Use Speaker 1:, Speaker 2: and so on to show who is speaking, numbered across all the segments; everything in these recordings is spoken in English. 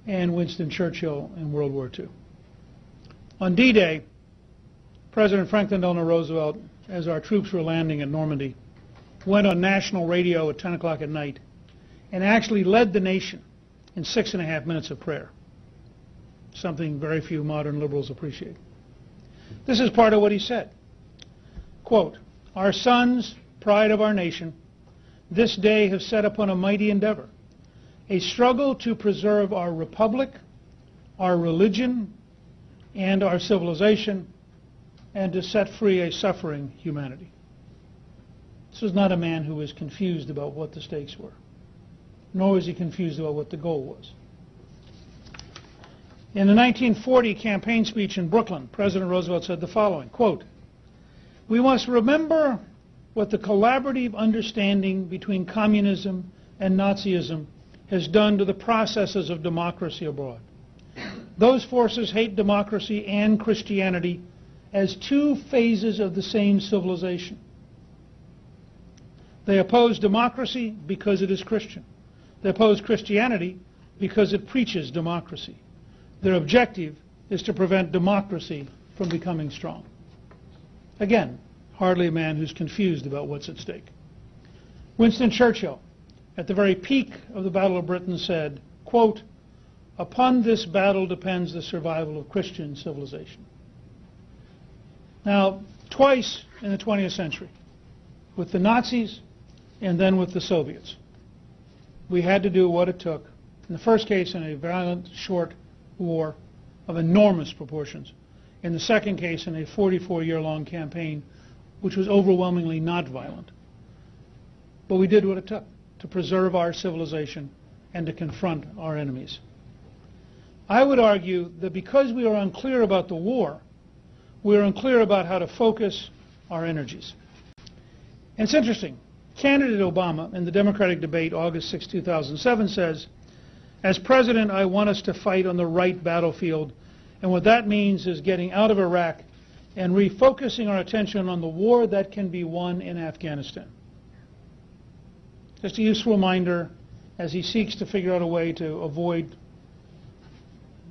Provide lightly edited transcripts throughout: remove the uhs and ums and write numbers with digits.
Speaker 1: and Winston Churchill in World War II. On D-Day, President Franklin Delano Roosevelt, as our troops were landing at Normandy, went on national radio at 10 o'clock at night and actually led the nation in 6.5 minutes of prayer, something very few modern liberals appreciate. This is part of what he said. Quote, "Our sons, pride of our nation, this day have set upon a mighty endeavor, a struggle to preserve our republic, our religion, and our civilization, and to set free a suffering humanity." This was not a man who was confused about what the stakes were, nor was he confused about what the goal was. In the 1940 campaign speech in Brooklyn, President Roosevelt said the following, quote, "We must remember what the collaborative understanding between communism and Nazism has done to the processes of democracy abroad. Those forces hate democracy and Christianity as two phases of the same civilization. They oppose democracy because it is Christian. They oppose Christianity because it preaches democracy. Their objective is to prevent democracy from becoming strong." Again, hardly a man who's confused about what's at stake. Winston Churchill, at the very peak of the Battle of Britain, said, quote, "Upon this battle depends the survival of Christian civilization." Now, twice in the 20th century, with the Nazis and then with the Soviets, we had to do what it took. In the first case, in a violent, short war of enormous proportions. In the second case, in a 44-year-long campaign, which was overwhelmingly not violent. But we did what it took to preserve our civilization and to confront our enemies. I would argue that because we are unclear about the war, we are unclear about how to focus our energies. And it's interesting. Candidate Obama, in the Democratic debate August 6, 2007, says, "As president, I want us to fight on the right battlefield, and what that means is getting out of Iraq and refocusing our attention on the war that can be won in Afghanistan." Just a useful reminder as he seeks to figure out a way to avoid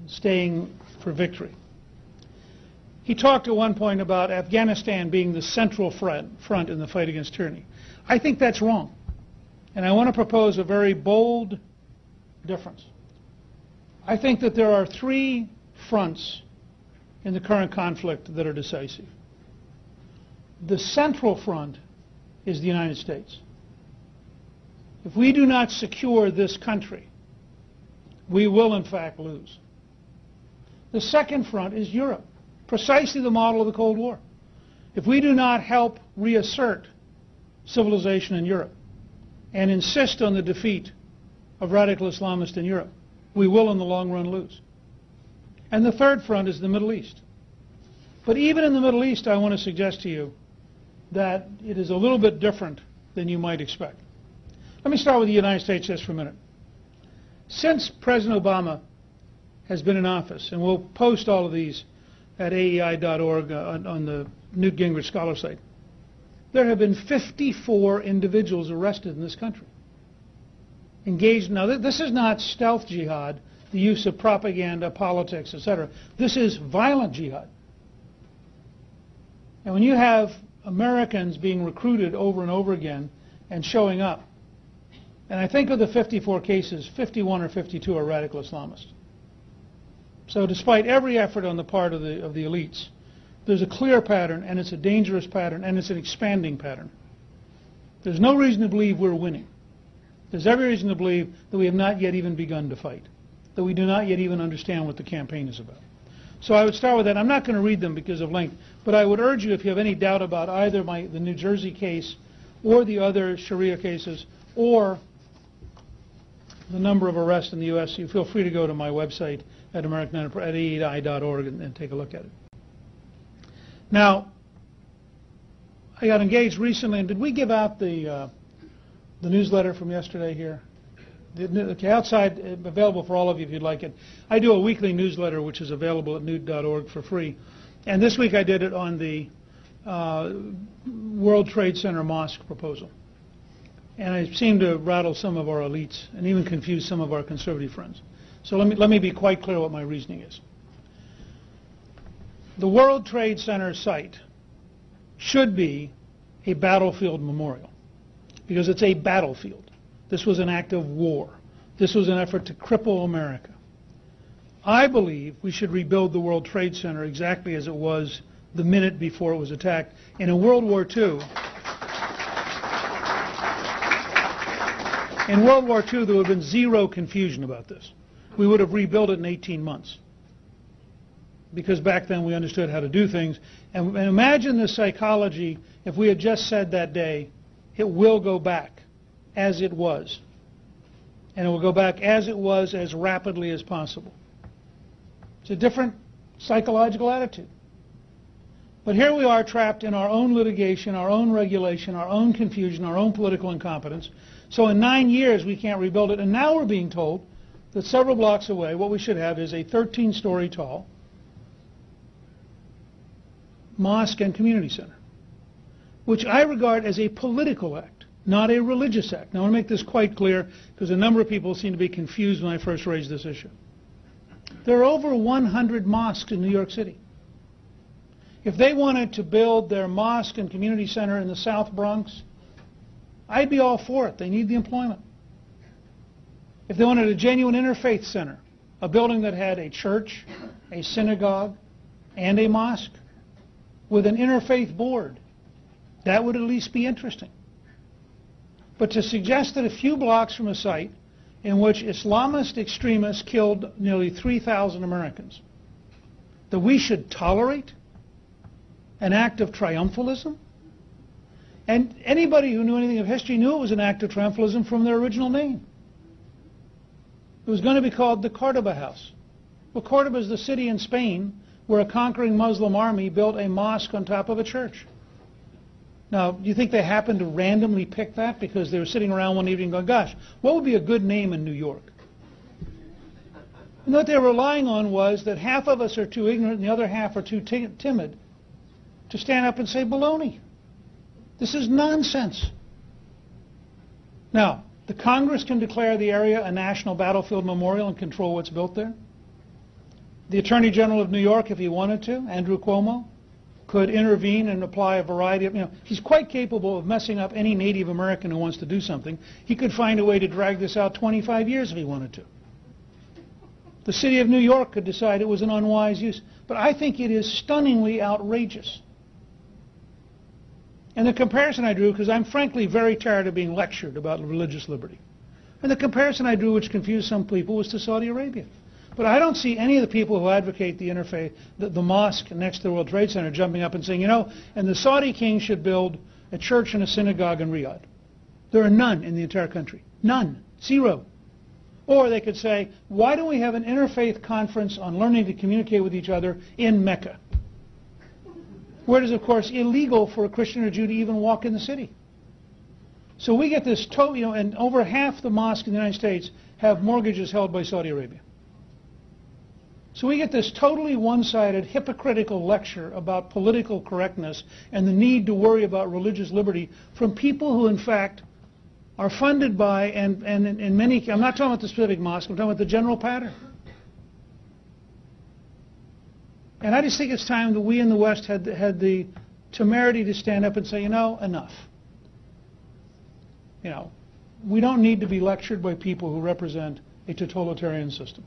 Speaker 1: staying for victory. He talked at one point about Afghanistan being the central front in the fight against tyranny. I think that's wrong. And I want to propose a very bold difference. I think that there are three fronts in the current conflict that are decisive. The central front is the United States. If we do not secure this country, we will in fact lose. The second front is Europe, precisely the model of the Cold War. If we do not help reassert civilization in Europe and insist on the defeat of radical Islamists in Europe, we will in the long run lose. And the third front is the Middle East. But even in the Middle East, I want to suggest to you that it is a little bit different than you might expect. Let me start with the United States just for a minute. Since President Obama has been in office, and we'll post all of these at aei.org on the Newt Gingrich Scholar site, there have been 54 individuals arrested in this country. Engaged. Now, this is not stealth jihad, the use of propaganda, politics, etc. This is violent jihad. And when you have Americans being recruited over and over again and showing up, and I think of the 54 cases, 51 or 52 are radical Islamists. So despite every effort on the part of the elites, there's a clear pattern, and it's a dangerous pattern, and it's an expanding pattern. There's no reason to believe we're winning. There's every reason to believe that we have not yet even begun to fight, that we do not yet even understand what the campaign is about. So I would start with that. I'm not going to read them because of length, but I would urge you, if you have any doubt about either the New Jersey case or the other Sharia cases or the number of arrests in the U.S., you feel free to go to my website at AEI.org and take a look at it. Now, I got engaged recently, and did we give out the newsletter from yesterday here? Okay, outside, available for all of you if you'd like it. I do a weekly newsletter which is available at newt.org for free. And this week I did it on the World Trade Center mosque proposal. And I seemed to rattle some of our elites and even confuse some of our conservative friends. So let me be quite clear what my reasoning is. The World Trade Center site should be a battlefield memorial because it's a battlefield. This was an act of war. This was an effort to cripple America. I believe we should rebuild the World Trade Center exactly as it was the minute before it was attacked. And in World War II, there would have been zero confusion about this. We would have rebuilt it in 18 months. Because back then we understood how to do things. And imagine the psychology if we had just said that day, it will go back as it was. And it will go back as it was as rapidly as possible. It's a different psychological attitude. But here we are trapped in our own litigation, our own regulation, our own confusion, our own political incompetence. So in 9 years we can't rebuild it. And now we're being told that several blocks away what we should have is a 13-story tall mosque and community center, which I regard as a political act, not a religious act. Now I want to make this quite clear because a number of people seem to be confused when I first raised this issue. There are over 100 mosques in New York City. If they wanted to build their mosque and community center in the South Bronx, I'd be all for it. They need the employment. If they wanted a genuine interfaith center, a building that had a church, a synagogue, and a mosque, with an interfaith board, that would at least be interesting. But to suggest that a few blocks from a site in which Islamist extremists killed nearly 3,000 Americans, that we should tolerate an act of triumphalism? And anybody who knew anything of history knew it was an act of triumphalism from their original name. It was going to be called the Cordoba House. Well, Cordoba is the city in Spain where a conquering Muslim army built a mosque on top of a church. Now, do you think they happened to randomly pick that because they were sitting around one evening going, gosh, what would be a good name in New York? And what they were relying on was that half of us are too ignorant and the other half are too timid to stand up and say baloney. This is nonsense. Now, the Congress can declare the area a national battlefield memorial and control what's built there. The Attorney General of New York, if he wanted to, Andrew Cuomo, could intervene and apply a variety of, he's quite capable of messing up any Native American who wants to do something. He could find a way to drag this out 25 years if he wanted to. The city of New York could decide it was an unwise use. But I think it is stunningly outrageous. And the comparison I drew, because I'm frankly very tired of being lectured about religious liberty, and the comparison I drew, which confused some people, was to Saudi Arabia. But I don't see any of the people who advocate the interfaith, the mosque next to the World Trade Center, jumping up and saying, and the Saudi king should build a church and a synagogue in Riyadh. There are none in the entire country. None. Zero. Or they could say, why don't we have an interfaith conference on learning to communicate with each other in Mecca? Where it is, of course, illegal for a Christian or Jew to even walk in the city. So we get this, and over half the mosques in the United States have mortgages held by Saudi Arabia. So we get this totally one-sided, hypocritical lecture about political correctness and the need to worry about religious liberty from people who, in fact, are funded by, and in many, I'm not talking about the specific mosque, I'm talking about the general pattern. And I just think it's time that we in the West had the temerity to stand up and say, enough. We don't need to be lectured by people who represent a totalitarian system.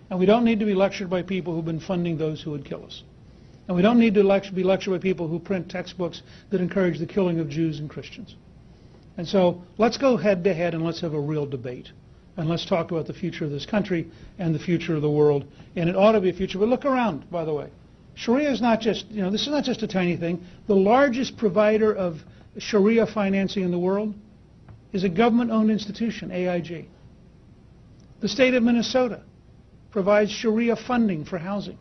Speaker 1: And we don't need to be lectured by people who've been funding those who would kill us. And we don't need to be lectured by people who print textbooks that encourage the killing of Jews and Christians. And so let's go head to head and let's have a real debate. And let's talk about the future of this country and the future of the world. And it ought to be a future. But look around, by the way. Sharia is not just, this is not just a tiny thing. The largest provider of Sharia financing in the world is a government-owned institution, AIG. The state of Minnesota provides Sharia funding for housing.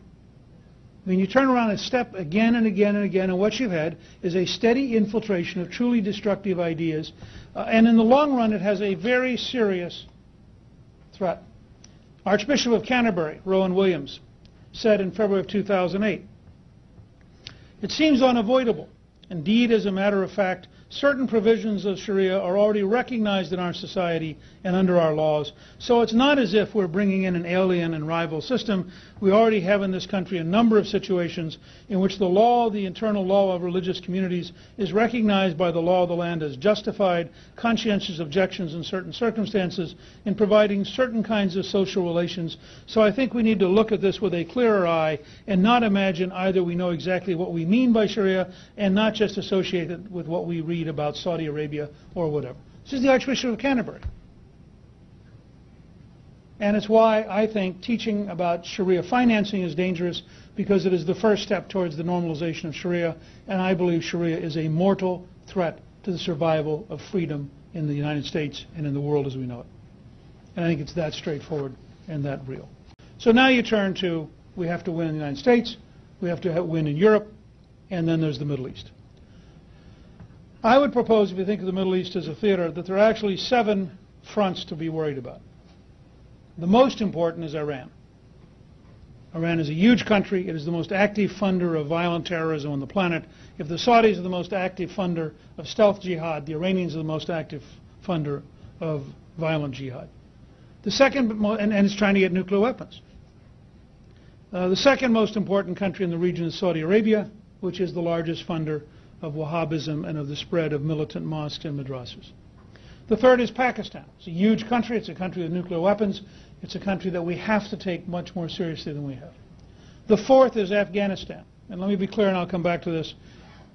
Speaker 1: I mean, you turn around and step again and again and again, and what you've had is a steady infiltration of truly destructive ideas. And in the long run, it has a very serious threat. Archbishop of Canterbury, Rowan Williams, said in February of 2008, "It seems unavoidable. Indeed, as a matter of fact, certain provisions of Sharia are already recognized in our society and under our laws. So it's not as if we're bringing in an alien and rival system. We already have in this country a number of situations in which the law, the internal law of religious communities, is recognized by the law of the land as justified conscientious objections in certain circumstances in providing certain kinds of social relations. So I think we need to look at this with a clearer eye and not imagine either we know exactly what we mean by Sharia and not just associate it with what we read about Saudi Arabia or whatever. This is the Archbishop of Canterbury. And it's why I think teaching about Sharia financing is dangerous, because it is the first step towards the normalization of Sharia, and I believe Sharia is a mortal threat to the survival of freedom in the United States and in the world as we know it. And I think it's that straightforward and that real. So now you turn to, we have to win in the United States, we have to win in Europe, and then there's the Middle East. I would propose, if you think of the Middle East as a theater, that there are actually 7 fronts to be worried about. The most important is Iran. Iran is a huge country. It is the most active funder of violent terrorism on the planet. If the Saudis are the most active funder of stealth jihad, the Iranians are the most active funder of violent jihad. The second, and it's trying to get nuclear weapons. The second most important country in the region is Saudi Arabia, which is the largest funder of Wahhabism and of the spread of militant mosques and madrasas. The third is Pakistan. It's a huge country. It's a country with nuclear weapons. It's a country that we have to take much more seriously than we have. The fourth is Afghanistan. And let me be clear, and I'll come back to this.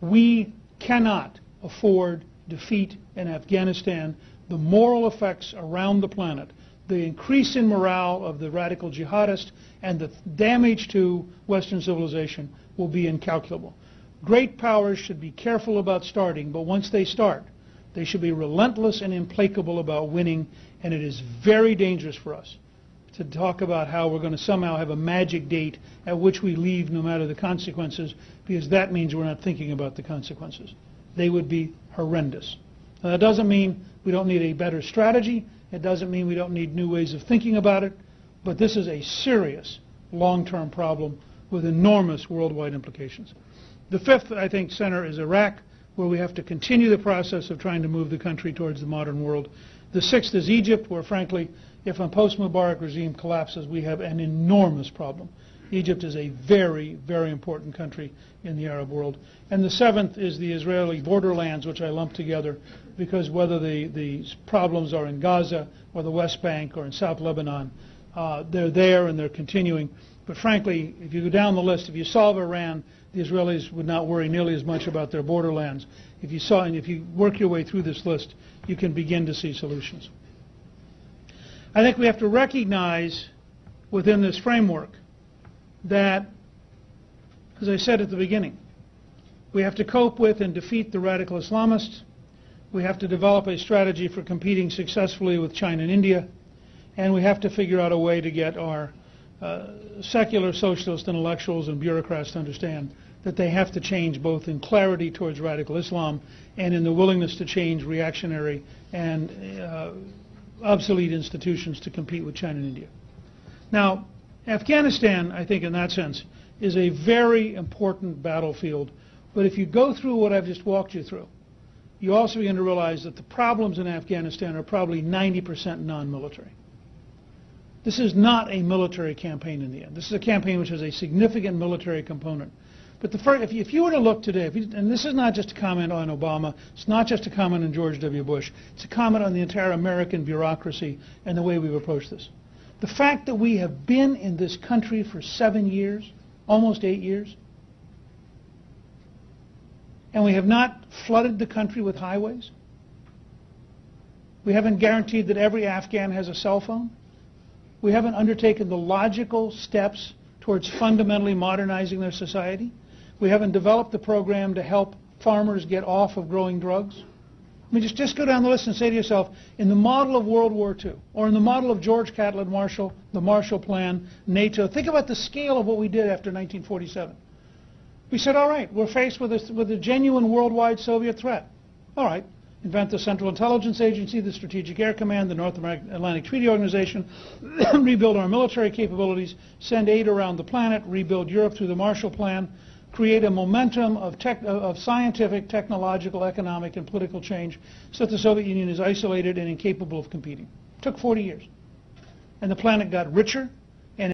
Speaker 1: We cannot afford defeat in Afghanistan. The moral effects around the planet, the increase in morale of the radical jihadists, and the damage to Western civilization will be incalculable. Great powers should be careful about starting, but once they start, they should be relentless and implacable about winning, and it is very dangerous for us to talk about how we're going to somehow have a magic date at which we leave no matter the consequences, because that means we're not thinking about the consequences. They would be horrendous. Now, that doesn't mean we don't need a better strategy. It doesn't mean we don't need new ways of thinking about it, but this is a serious long-term problem with enormous worldwide implications. The fifth, I think, center is Iraq, where we have to continue the process of trying to move the country towards the modern world. The sixth is Egypt, where, frankly, if a post-Mubarak regime collapses, we have an enormous problem. Egypt is a very, very important country in the Arab world. And the seventh is the Israeli borderlands, which I lump together, because whether the problems are in Gaza or the West Bank or in South Lebanon, they're there and they're continuing. But frankly, if you go down the list, if you solve Iran, the Israelis would not worry nearly as much about their borderlands. If you work your way through this list, you can begin to see solutions. I think we have to recognize within this framework that, as I said at the beginning, we have to cope with and defeat the radical Islamists. We have to develop a strategy for competing successfully with China and India. And we have to figure out a way to get our secular socialist intellectuals and bureaucrats to understand that they have to change both in clarity towards radical Islam and in the willingness to change reactionary and obsolete institutions to compete with China and India. Now, Afghanistan, I think in that sense, is a very important battlefield. But if you go through what I've just walked you through, you also begin to realize that the problems in Afghanistan are probably 90% non-military. This is not a military campaign in the end. This is a campaign which has a significant military component. But if you were to look today, and this is not just a comment on Obama, it's not just a comment on George W. Bush, it's a comment on the entire American bureaucracy and the way we've approached this. The fact that we have been in this country for 7 years, almost 8 years, and we have not flooded the country with highways. We haven't guaranteed that every Afghan has a cell phone. We haven't undertaken the logical steps towards fundamentally modernizing their society. We haven't developed the program to help farmers get off of growing drugs. I mean, just go down the list and say to yourself, in the model of World War II, or in the model of George Catlett Marshall, the Marshall Plan, NATO, think about the scale of what we did after 1947. We said, all right, we're faced with a genuine worldwide Soviet threat. All right, invent the Central Intelligence Agency, the Strategic Air Command, the North Atlantic Treaty Organization, rebuild our military capabilities, send aid around the planet, rebuild Europe through the Marshall Plan, create a momentum of scientific, technological, economic, and political change so that the Soviet Union is isolated and incapable of competing. It took 40 years. And the planet got richer,